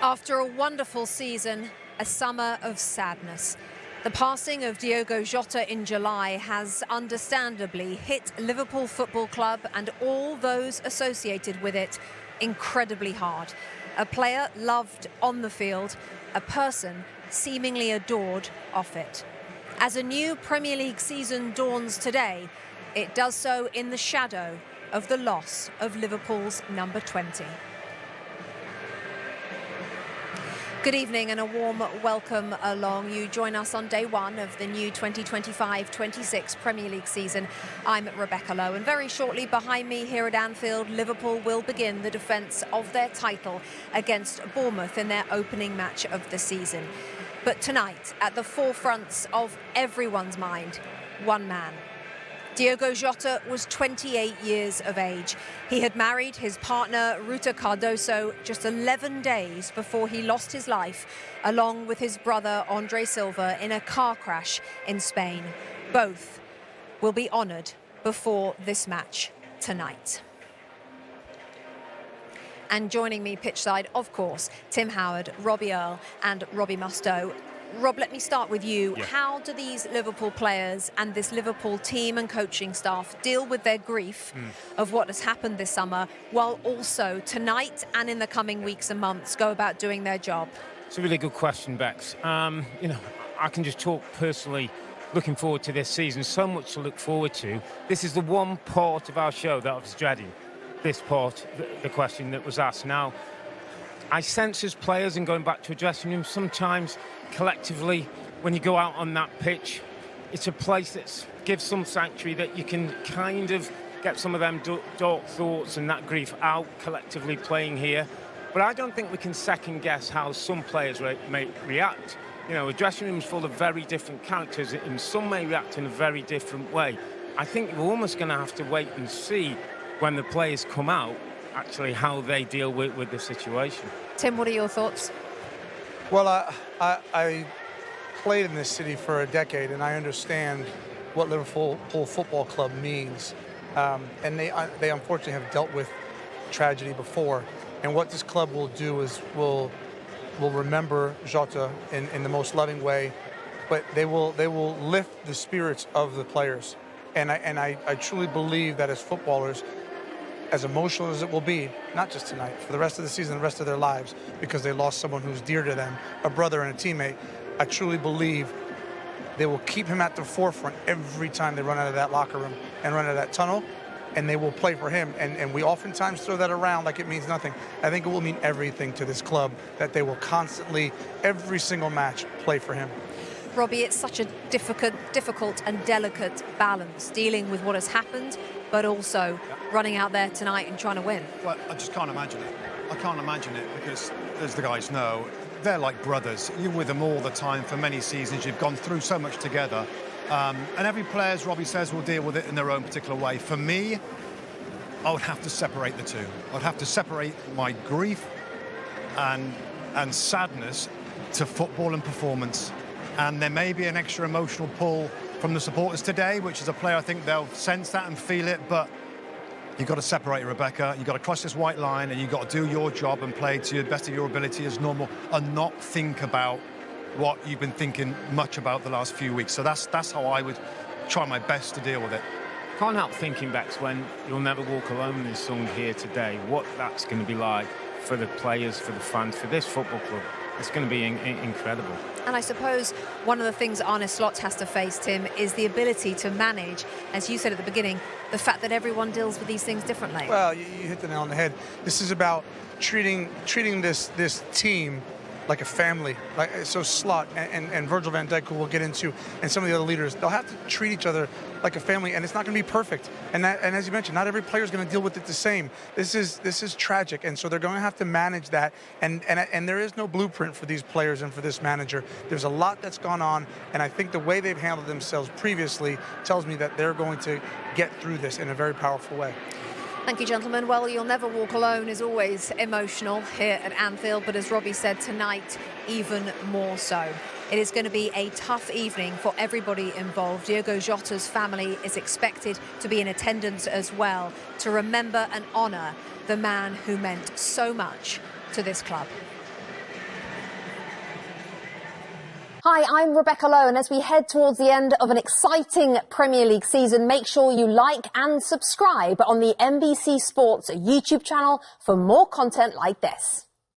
After a wonderful season, a summer of sadness. The passing of Diogo Jota in July has understandably hit Liverpool Football Club and all those associated with it incredibly hard. A player loved on the field, a person seemingly adored off it. As a new Premier League season dawns today, it does so in the shadow of the loss of Liverpool's number 20. Good evening and a warm welcome along. You join us on day one of the new 2025-26 Premier League season. I'm Rebecca Lowe, and very shortly behind me here at Anfield, Liverpool will begin the defence of their title against Bournemouth in their opening match of the season. But tonight, at the forefront of everyone's mind, one man. Diogo Jota was 28 years of age. He had married his partner, Ruta Cardoso, just 11 days before he lost his life, along with his brother, Andre Silva, in a car crash in Spain. Both will be honoured before this match tonight. And joining me pitchside, of course, Tim Howard, Robbie Earle and Robbie Mustoe. Rob, let me start with you. Yeah. How do these Liverpool players and this Liverpool team and coaching staff deal with their grief of what has happened this summer, while also tonight and in the coming weeks and months go about doing their job? It's a really good question, Bex. I can just talk personally, looking forward to this season. So much to look forward to. This is the one part of our show that I was dreading. This part, the question that was asked. Now, I sense as players, and going back to a dressing room, sometimes collectively, when you go out on that pitch, it's a place that gives some sanctuary, that you can kind of get some of them dark thoughts and that grief out collectively playing here. But I don't think we can second guess how some players may react. You know, a dressing room is full of very different characters, and some may react in a very different way. I think we're almost going to have to wait and see when the players come out, actually how they deal with the situation. Tim, what are your thoughts? Well, I played in this city for a decade, and I understand what Liverpool Football Club means. And they unfortunately have dealt with tragedy before. And what this club will do is will remember Jota in the most loving way, but they will lift the spirits of the players. And I truly believe that as footballers, as emotional as it will be, not just tonight, for the rest of the season, the rest of their lives, because they lost someone who's dear to them, a brother and a teammate, I truly believe they will keep him at the forefront every time they run out of that locker room and run out of that tunnel, and they will play for him. And we oftentimes throw that around like it means nothing. I think it will mean everything to this club, that they will constantly, every single match, play for him. Robbie, it's such a difficult and delicate balance, dealing with what has happened, but also running out there tonight and trying to win. Well, I just can't imagine it. I can't imagine it because, as the guys know, they're like brothers. You're with them all the time for many seasons. You've gone through so much together. And every player, as Robbie says, will deal with it in their own particular way. For me, I would have to separate the two. I'd have to separate my grief and sadness to football and performance. And there may be an extra emotional pull from the supporters today, which as a player, I think they'll sense that and feel it, but you've got to separate, Rebecca. You've got to cross this white line, and you've got to do your job and play to the best of your ability as normal, and not think about what you've been thinking much about the last few weeks. So that's how I would try my best to deal with it. Can't help thinking, Bex, when You'll Never Walk Alone is sung here today, what that's going to be like for the players, for the fans, for this football club. It's going to be incredible. And I suppose one of the things Arne Slot has to face, Tim, is the ability to manage, as you said at the beginning, the fact that everyone deals with these things differently. Well, you hit the nail on the head. This is about treating this team like a family. Like, so Slot and Virgil van Dijk, who we'll get into, and some of the other leaders, they'll have to treat each other like a family, and it's not going to be perfect. And as you mentioned, not every player is going to deal with it the same. This is tragic, and so they're going to have to manage that. And there is no blueprint for these players and for this manager. There's a lot that's gone on, and I think the way they've handled themselves previously tells me that they're going to get through this in a very powerful way. Thank you, gentlemen. Well, You'll Never Walk Alone is always emotional here at Anfield, but as Robbie said, tonight even more so. It is going to be a tough evening for everybody involved. Diogo Jota's family is expected to be in attendance as well, to remember and honour the man who meant so much to this club. Hi, I'm Rebecca Lowe, and as we head towards the end of an exciting Premier League season, make sure you like and subscribe on the NBC Sports YouTube channel for more content like this.